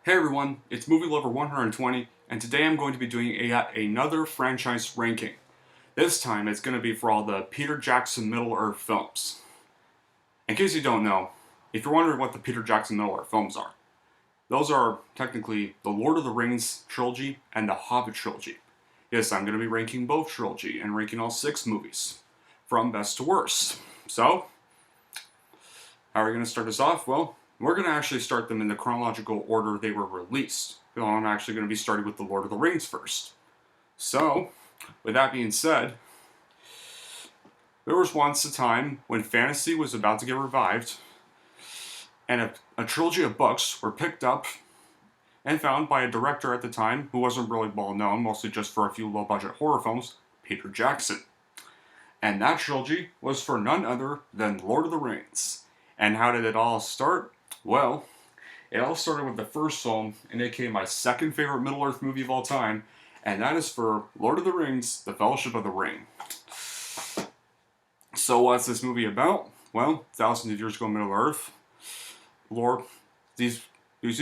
Hey everyone, it's Movie Lover 120, and today I'm going to be doing another franchise ranking. This time it's going to be for all the Peter Jackson Middle-earth films. In case you don't know, if you're wondering what the Peter Jackson Middle-earth films are, those are technically the Lord of the Rings trilogy and the Hobbit trilogy. Yes, I'm going to be ranking both trilogy and ranking all 6 movies, from best to worst. So, how are we going to start this off? Well, we're going to actually start them in the chronological order they were released. So I'm actually going to be starting with The Lord of the Rings first. So, with that being said, there was once a time when fantasy was about to get revived, and a trilogy of books were picked up and found by a director at the time who wasn't really well known, mostly just for a few low budget horror films, Peter Jackson. And that trilogy was for none other than Lord of the Rings. And how did it all start? Well, it all started with the first film, and it became my second favorite Middle-earth movie of all time, and that is for Lord of the Rings, The Fellowship of the Ring. So what's this movie about? Well, thousands of years ago in Middle-earth, Lord, these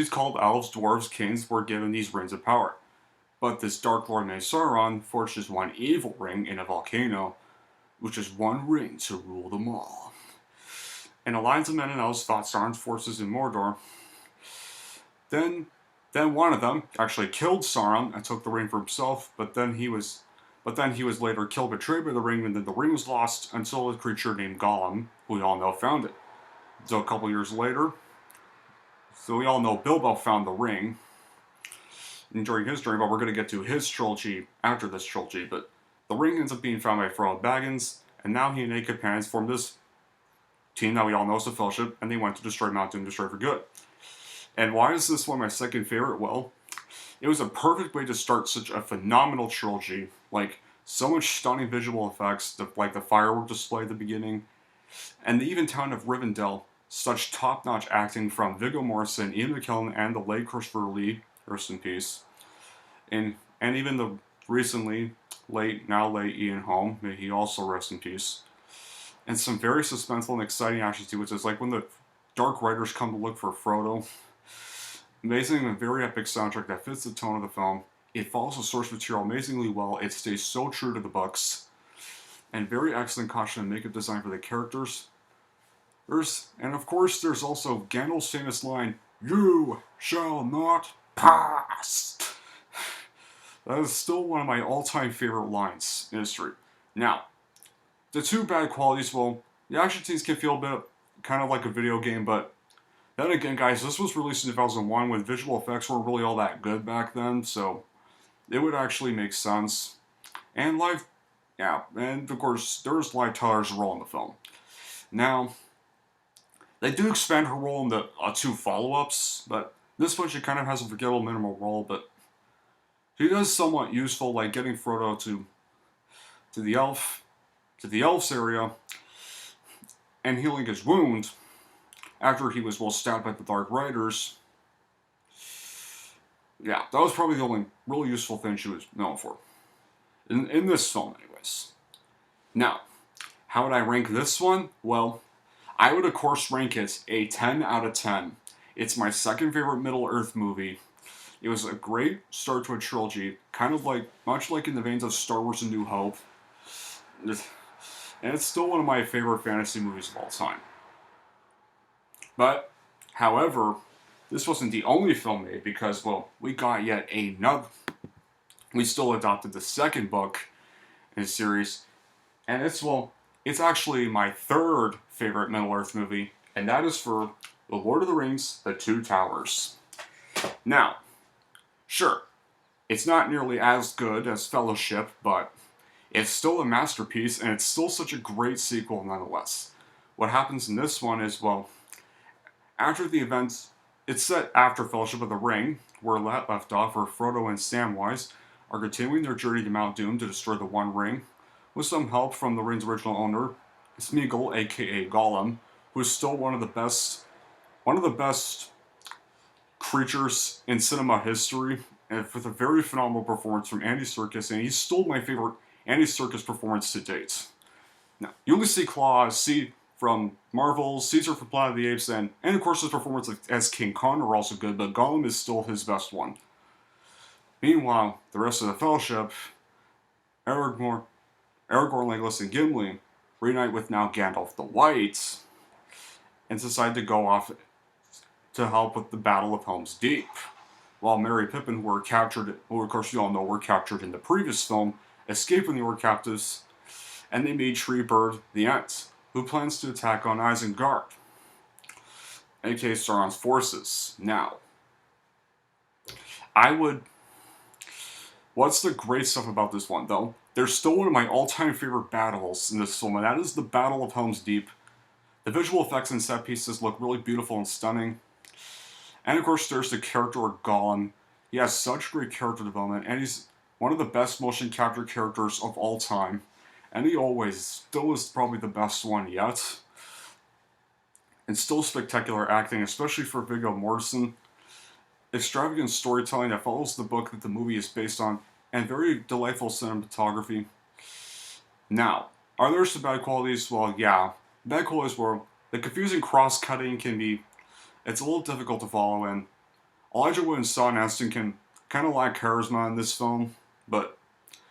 called elves, dwarves, kings were given these rings of power. But this Dark Lord named Sauron forges one evil ring in a volcano, which is one ring to rule them all. An alliance of men and elves fought Sauron's forces in Mordor. Then one of them actually killed Sauron and took the ring for himself, but then he was later killed, betrayed by the ring, and then the ring was lost until a creature named Gollum, who we all know, found it. So a couple years later, so we all know Bilbo found the ring during his journey, but we're going to get to his trilogy after this trilogy. But the ring ends up being found by Frodo Baggins, and now he and 8 companions formed this team that we all know as the Fellowship, and they went to destroy Mount Doom, destroy for good. And why is this one my second favorite? Well, it was a perfect way to start such a phenomenal trilogy, like so much stunning visual effects, like the firework display at the beginning, and the even town of Rivendell, such top-notch acting from Viggo Mortensen, Ian McKellen, and the late Christopher Lee, rest in peace, and even the recently now late Ian Holm, may he also rest in peace. And some very suspenseful and exciting action sequences, like when the Dark Riders come to look for Frodo. Amazing and very epic soundtrack that fits the tone of the film. It follows the source material amazingly well. It stays so true to the books. And very excellent costume and makeup design for the characters. And of course, there's also Gandalf's famous line, "You shall not pass." That is still one of my all-time favorite lines in history. Now, the two bad qualities, well, the action scenes can feel a bit kind of like a video game, but then again, guys, this was released in 2001 when visual effects weren't really all that good back then, so it would actually make sense. And and of course, there's Liv Tyler's role in the film. Now, they do expand her role in the 2 follow-ups, but this one she kind of has a forgettable minimal role, but she does somewhat useful, like getting Frodo to the elf's area and healing his wound after he was stabbed by the Dark Riders. Yeah, that was probably the only really useful thing she was known for. In this film, anyways. Now, how would I rank this one? Well, I would of course rank it a 10 out of 10. It's my second favorite Middle-earth movie. It was a great start to a trilogy, much like in the veins of Star Wars: A New Hope. And it's still one of my favorite fantasy movies of all time. But, however, this wasn't the only film made because, well, we got yet another. We still adopted the second book in the series, and it's actually my third favorite Middle-earth movie, and that is for The Lord of the Rings, The Two Towers. Now, sure, it's not nearly as good as Fellowship, but it's still a masterpiece, and it's still such a great sequel nonetheless. What happens in this one is, well, after the events, it's set after Fellowship of the Ring, where that left off, where Frodo and Samwise are continuing their journey to Mount Doom to destroy the One Ring, with some help from the ring's original owner, Smeagol, aka Gollum, who is still one of the best creatures in cinema history, and with a very phenomenal performance from Andy Serkis, and he's still my favorite Andy Serkis performance to date. Now, you only see from Marvel, Caesar from Planet of the Apes, and of course his performance as King Kong are also good, but Gollum is still his best one. Meanwhile, the rest of the Fellowship, Aragorn, Legolas, and Gimli reunite with now Gandalf the White and decide to go off to help with the Battle of Helm's Deep. While Merry and Pippin were captured, who of course you all know were captured in the previous film, escape from the Orc captives, and they meet Treebird the Ent, who plans to attack on Isengard, aka Sauron's forces. Now, what's the great stuff about this one, though? There's still one of my all-time favorite battles in this film, and that is the Battle of Helm's Deep. The visual effects and set pieces look really beautiful and stunning. And of course, there's the character of Gollum. He has such great character development, and he's one of the best motion capture characters of all time. And he always still is probably the best one yet. And still spectacular acting, especially for Viggo Mortensen. Extravagant storytelling that follows the book that the movie is based on, and very delightful cinematography. Now, are there some bad qualities? Well, yeah. Bad qualities were the confusing cross-cutting it's a little difficult to follow, and Elijah Wood and Sean Astin can kind of lack charisma in this film, but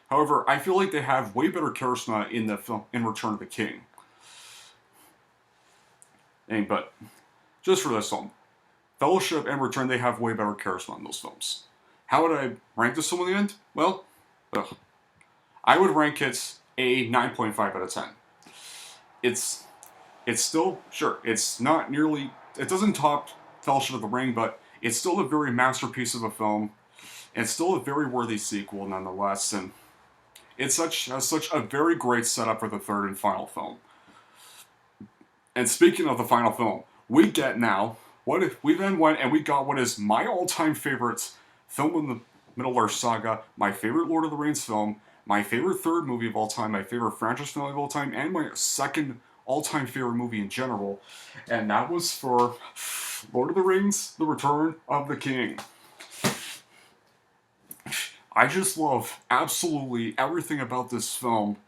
however, I feel like they have way better charisma in the film in Return of the King. But just for this film, Fellowship and Return, they have way better charisma in those films. How would I rank this film in the end? Well, I would rank it a 9.5 out of 10. It's still, sure, it's not nearly, it doesn't top Fellowship of the Ring, but it's still a very masterpiece of a film, and it's still a very worthy sequel nonetheless, and it's has such a very great setup for the third and final film. And speaking of the final film, we get now, we then went and we got what is my all-time favorite film in the Middle-earth saga, my favorite Lord of the Rings film, my favorite third movie of all time, my favorite franchise finale of all time, and my second all-time favorite movie in general. And that was for Lord of the Rings, The Return of the King. I just love absolutely everything about this film.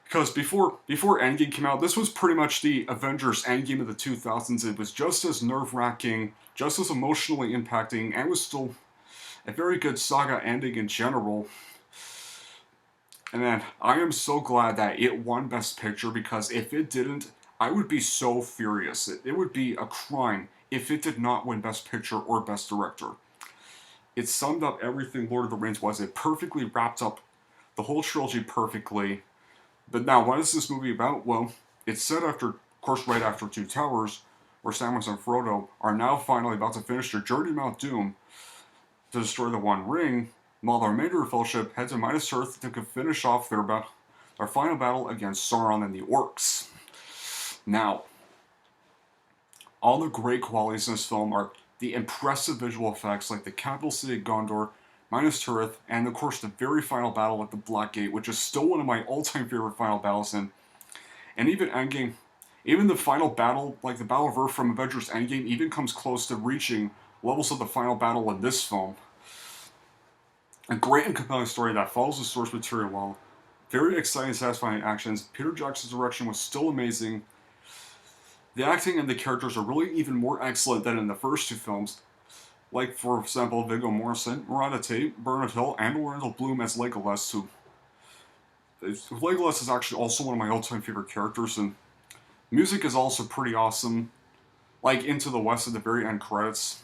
Because before Endgame came out, this was pretty much the Avengers Endgame of the 2000s. It was just as nerve-wracking, just as emotionally impacting, and was still a very good saga ending in general. And then, I am so glad that it won Best Picture, because if it didn't, I would be so furious. It would be a crime if it did not win Best Picture or Best Director. It summed up everything Lord of the Rings was. It perfectly wrapped up the whole trilogy perfectly. But now, what is this movie about? Well, it's set after, of course, right after Two Towers, where Samus and Frodo are now finally about to finish their journey to Mount Doom to destroy the One Ring, while the remainder of Fellowship heads to Minas Tirith to finish off their final battle against Sauron and the Orcs. Now, all the great qualities in this film are the impressive visual effects, like the capital city of Gondor, Minas Tirith, and of course the very final battle at the Black Gate, which is still one of my all-time favorite final battles, and even Endgame, even the final battle, like the Battle of Earth from Avengers Endgame, even comes close to reaching levels of the final battle in this film. A great and compelling story that follows the source material well. Very exciting, satisfying actions. Peter Jackson's direction was still amazing. The acting and the characters are really even more excellent than in the first two films. Like, for example, Viggo Mortensen, Miranda Tate, Bernard Hill, and Orlando Bloom as Legolas, Legolas is actually also one of my all-time favorite characters, and music is also pretty awesome. Like, Into the West at the very end credits.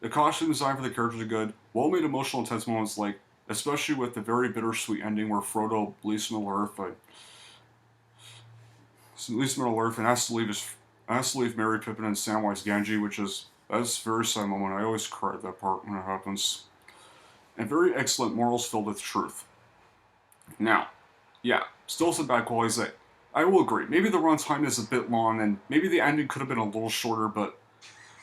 The costume design for the characters are good. Well-made emotional intense moments, like, especially with the very bittersweet ending where Frodo leaves Middle-earth, and has to leave Merry, Pippin, and Samwise Gamgee, that's a very sad moment. I always cry at that part when it happens. And very excellent morals filled with truth. Now, yeah, still some bad qualities that I will agree. Maybe the runtime is a bit long, and maybe the ending could have been a little shorter, but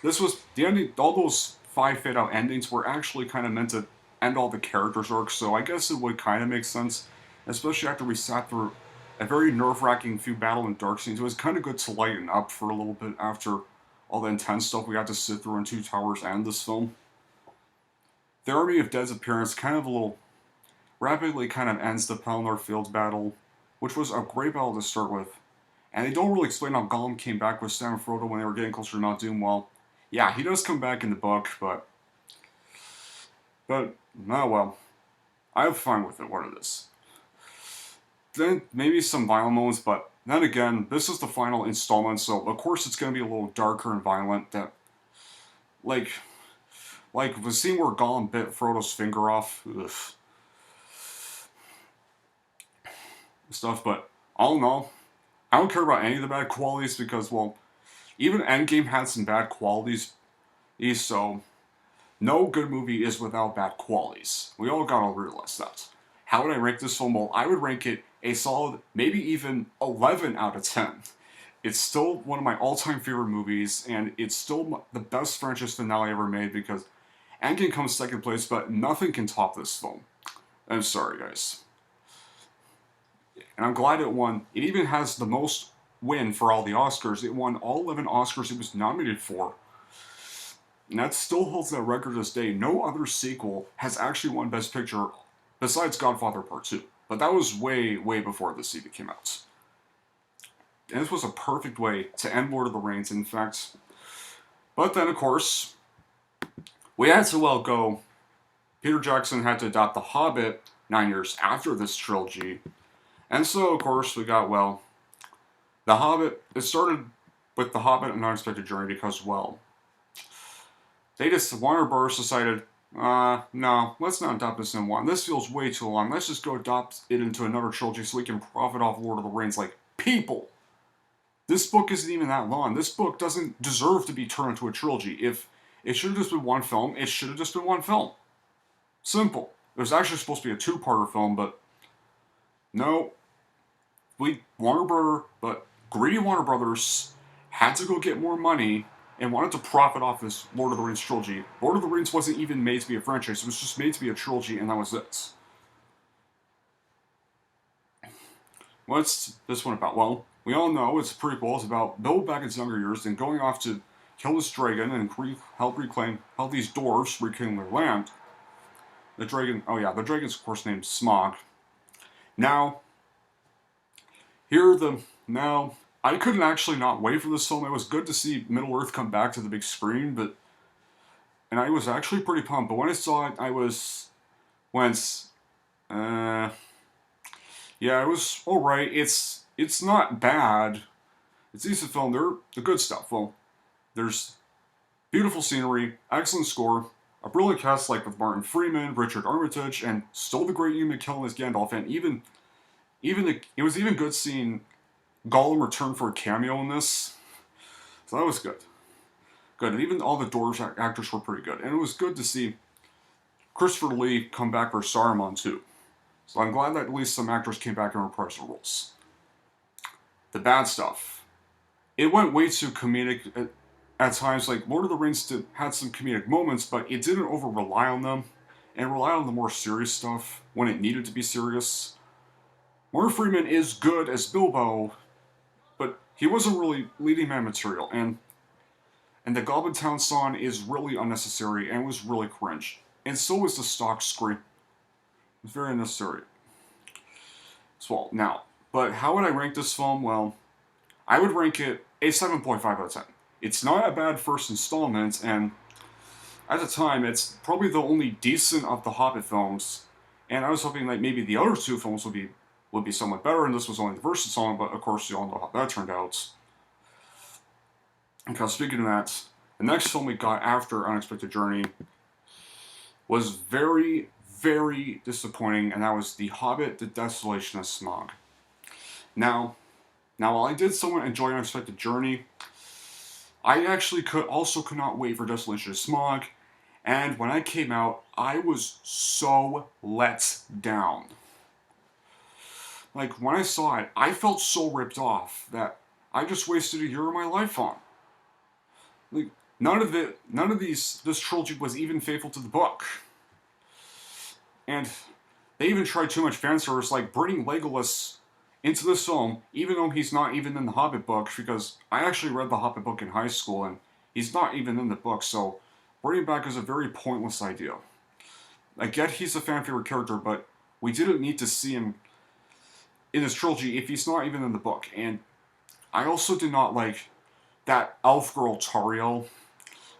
this was, the ending, all those 5 fade-out endings were actually kind of meant to end all the characters' arcs, so I guess it would kind of make sense, especially after we sat through a very nerve-wracking few battle and dark scenes. It was kind of good to lighten up for a little bit after all the intense stuff we had to sit through in Two Towers and this film. The Army of Dead's appearance rapidly ends the Pelennor Fields battle, which was a great battle to start with. And they don't really explain how Gollum came back with Sam and Frodo when they were getting closer to Mount Doom. Well, yeah, he does come back in the book, but oh well. I'm fine with it, what it is. Then maybe some violent moments, but then again, this is the final installment, so of course it's gonna be a little darker and violent. That like the scene where Gollum bit Frodo's finger off, ugh, stuff. But all in all, I don't care about any of the bad qualities because, well, even Endgame had some bad qualities. So no good movie is without bad qualities. We all gotta realize that. How would I rank this film? Well, I would rank it a solid, maybe even 11 out of 10. It's still one of my all-time favorite movies, and it's still the best franchise finale ever made because Endgame comes second place, but nothing can top this film. I'm sorry, guys. And I'm glad it won. It even has the most win for all the Oscars. It won all 11 Oscars it was nominated for. And that still holds that record to this day. No other sequel has actually won Best Picture besides Godfather Part 2. But that was way, way before this even came out. And this was a perfect way to end Lord of the Rings, in fact. But then, of course, we had to, well, go. Peter Jackson had to adopt The Hobbit 9 years after this trilogy. And so, of course, we got, well, The Hobbit. It started with The Hobbit and Unexpected Journey because, well, Warner Bros. Decided, no, let's not adopt this in one. This feels way too long. Let's just go adopt it into another trilogy so we can profit off Lord of the Rings. Like, people! This book isn't even that long. This book doesn't deserve to be turned into a trilogy. If it should have just been one film, it should have just been one film. Simple. It was actually supposed to be a two-parter film, but no. Greedy Warner Brothers had to go get more money and wanted to profit off this Lord of the Rings trilogy. Lord of the Rings wasn't even made to be a franchise. It was just made to be a trilogy, and that was it. What's this one about? Well, we all know it's a prequel. It's about Bilbo Baggin's younger years and going off to kill this dragon and help these dwarves reclaim their land. The dragon's of course named Smaug. Now, I couldn't actually not wait for this film. It was good to see Middle-earth come back to the big screen, and I was actually pretty pumped. But when I saw it, it was alright. It's not bad. It's a decent film. They're the good stuff. Well, there's beautiful scenery, excellent score, a brilliant cast like with Martin Freeman, Richard Armitage, and still the great Ian McKellen as Gandalf, and it was even good seeing Gollum return for a cameo in this. So that was good. Good. And even all the dwarves actors were pretty good. And it was good to see Christopher Lee come back for Saruman too. So I'm glad that at least some actors came back and reprised their roles. The bad stuff. It went way too comedic at times. Like, Lord of the Rings had some comedic moments, but it didn't over-rely on them. And rely on the more serious stuff when it needed to be serious. Martin Freeman is good as Bilbo, but he wasn't really leading man material, and the Goblin Town song is really unnecessary and was really cringe. And so was the stock scream. It was very unnecessary. So, now, but how would I rank this film? Well, I would rank it a 7.5 out of 10. It's not a bad first installment, and at the time, it's probably the only decent of the Hobbit films, and I was hoping that maybe the other two films would be somewhat better, and this was only the first installment, but of course you all know how that turned out. Because speaking of that, the next film we got after Unexpected Journey was very, very disappointing, and that was The Hobbit, The Desolation of Smaug. Now, while I did somewhat enjoy Unexpected Journey, I actually could not wait for Desolation of Smaug, and when I came out, I was so let down. Like, when I saw it, I felt so ripped off that I just wasted a year of my life on. Like, this trilogy was even faithful to the book. And they even tried too much fan service, like bringing Legolas into this film, even though he's not even in the Hobbit book, because I actually read the Hobbit book in high school, and he's not even in the book, so bringing him back is a very pointless idea. I get he's a fan favorite character, but we didn't need to see him in this trilogy if he's not even in the book. And I also did not like that elf girl Tariel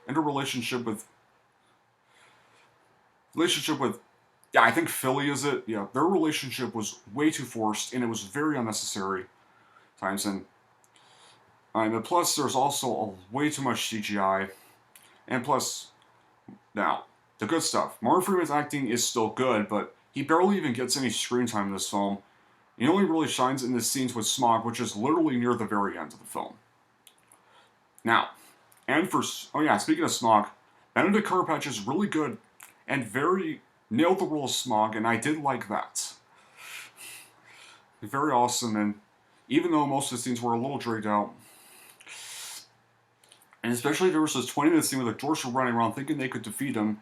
and her relationship with yeah, I think Philly is it. Yeah, their relationship was way too forced and it was very unnecessary times. And plus, there's also way too much CGI. And plus, now the good stuff. Martin Freeman's acting is still good, but he barely even gets any screen time in this film. He only really shines in the scenes with Smog, which is literally near the very end of the film. Now, and for oh yeah, speaking of Smog, Benedict Cumberbatch is really good and very nailed the role of Smog, and I did like that. Very awesome, and even though most of the scenes were a little dragged out, and especially there was this 20-minute scene where the dwarves were running around thinking they could defeat him,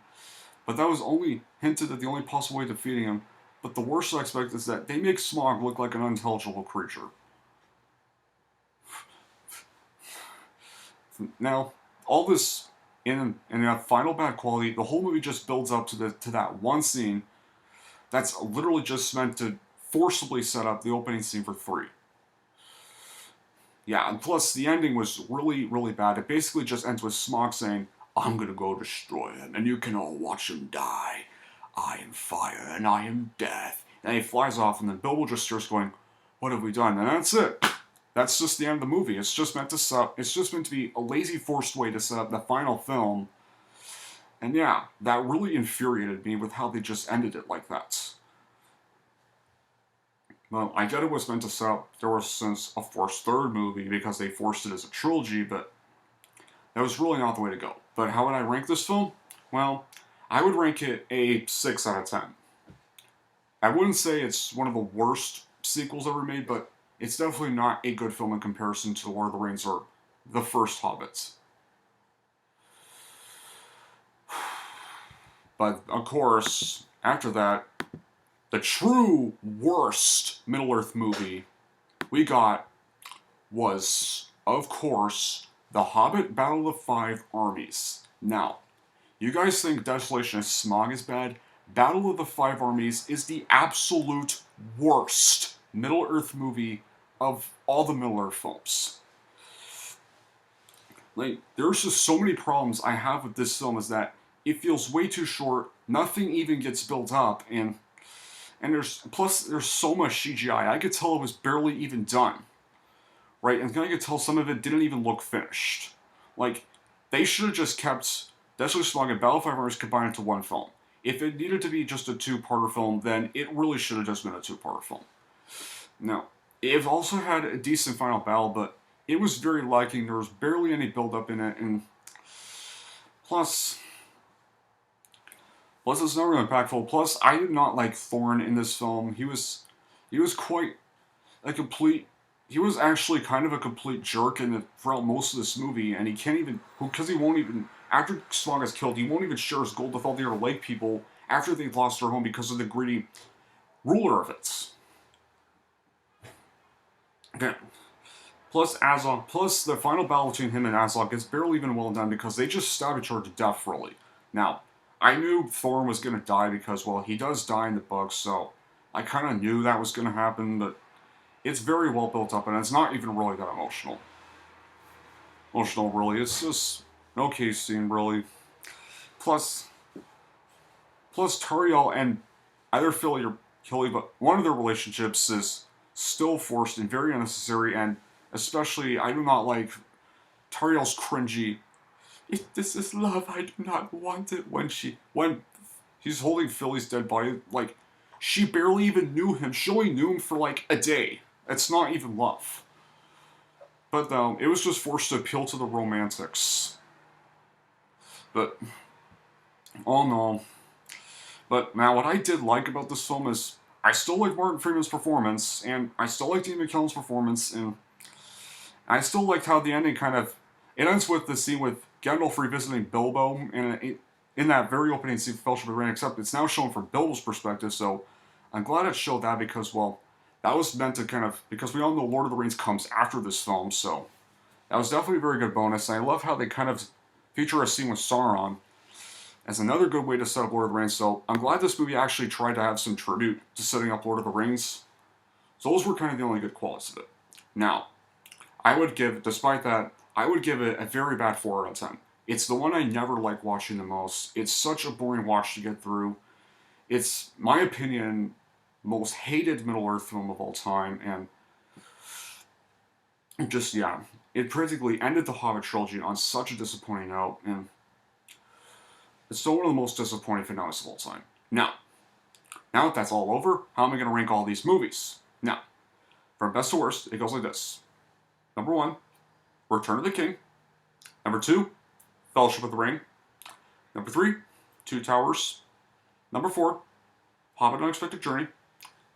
but that was only hinted at the only possible way of defeating him. But the worst aspect is that they make Smog look like an unintelligible creature. Now, all this in that final bad quality, the whole movie just builds up to that one scene that's literally just meant to forcibly set up the opening scene for 3. Yeah, and plus the ending was really, really bad. It basically just ends with Smog saying, "I'm gonna go destroy him, and you can all watch him die. I am fire, and I am death." And he flies off, and then Bilbo just starts going, "What have we done?" And that's it. That's just the end of the movie. It's just meant to be a lazy, forced way to set up the final film. And yeah, that really infuriated me with how they just ended it like that. Well, I get it was meant to set up there was since a forced third movie because they forced it as a trilogy, but that was really not the way to go. But how would I rank this film? Well, I would rank it a 6 out of 10. I wouldn't say it's one of the worst sequels ever made, but it's definitely not a good film in comparison to Lord of the Rings or the first Hobbit. But, of course, after that, the true worst Middle-earth movie we got was, of course, The Hobbit Battle of the Five Armies. Now, you guys think Desolation of Smaug is bad? Battle of the Five Armies is the absolute worst Middle-earth movie of all the Middle-earth films. Like, there's just so many problems I have with this film is that it feels way too short, nothing even gets built up, and there's so much CGI. I could tell it was barely even done. Right? And I could tell some of it didn't even look finished. Like, they should have just kept Desolation Smaug and Battle of Five Armies combined into one film. If it needed to be just a two-parter film, then it really should have just been a two-parter film. Now, it also had a decent final battle, but it was very lacking. There was barely any build-up in it, and plus it's not really impactful. Plus, I did not like Thorne in this film. He was quite a complete. He was actually kind of a complete jerk throughout most of this movie, and he can't even because he won't even after Smaug is killed, he won't even share his gold with all the other lake people after they've lost their home because of the greedy ruler of it. Okay. Plus the final battle between him and Azog is barely even well done because they just stab each other to death, really. Now, I knew Thorne was going to die because, well, he does die in the book, so I kind of knew that was going to happen, but it's very well built up, and it's not even really that emotional. Really. It's just an okay scene, really. Plus Tariel and either Philly or Killy, but one of their relationships is still forced and very unnecessary, and especially, I do not like Tariel's cringy, "This is love, I do not want it," when he's holding Philly's dead body, like, she barely even knew him. She only knew him for, like, a day. It's not even love. But, it was just forced to appeal to the romantics. But, all in all. But, now, what I did like about this film is, I still like Martin Freeman's performance, and I still like Ian McKellen's performance, and I still liked how the ending it ends with the scene with Gandalf revisiting Bilbo, and in that very opening scene, Fellowship of the Ring, except it's now shown from Bilbo's perspective, so I'm glad it showed that because, well, that was meant to because we all know Lord of the Rings comes after this film, so that was definitely a very good bonus, and I love how they feature a scene with Sauron as another good way to set up Lord of the Rings, so I'm glad this movie actually tried to have some tribute to setting up Lord of the Rings. So those were kind of the only good qualities of it. Now, I would give, despite that, I would give it a very bad 4 out of 10. It's the one I never like watching the most. It's such a boring watch to get through. It's, my opinion, most hated Middle-earth film of all time, and just, yeah, it basically ended the Hobbit trilogy on such a disappointing note, and it's still one of the most disappointing finales of all time. Now that that's all over, how am I going to rank all these movies? Now, from best to worst, it goes like this. Number 1, Return of the King. Number 2, Fellowship of the Ring. Number 3, Two Towers. Number 4, Hobbit Unexpected Journey.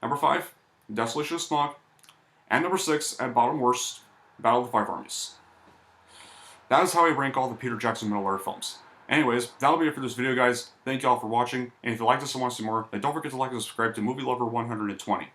Number 5, Desolation of Smaug. And number 6, at bottom worst, Battle of the Five Armies. That is how I rank all the Peter Jackson Middle-earth films. Anyways, that'll be it for this video, guys. Thank you all for watching, and if you like this and want to see more, then don't forget to like and subscribe to Movie Lover 120.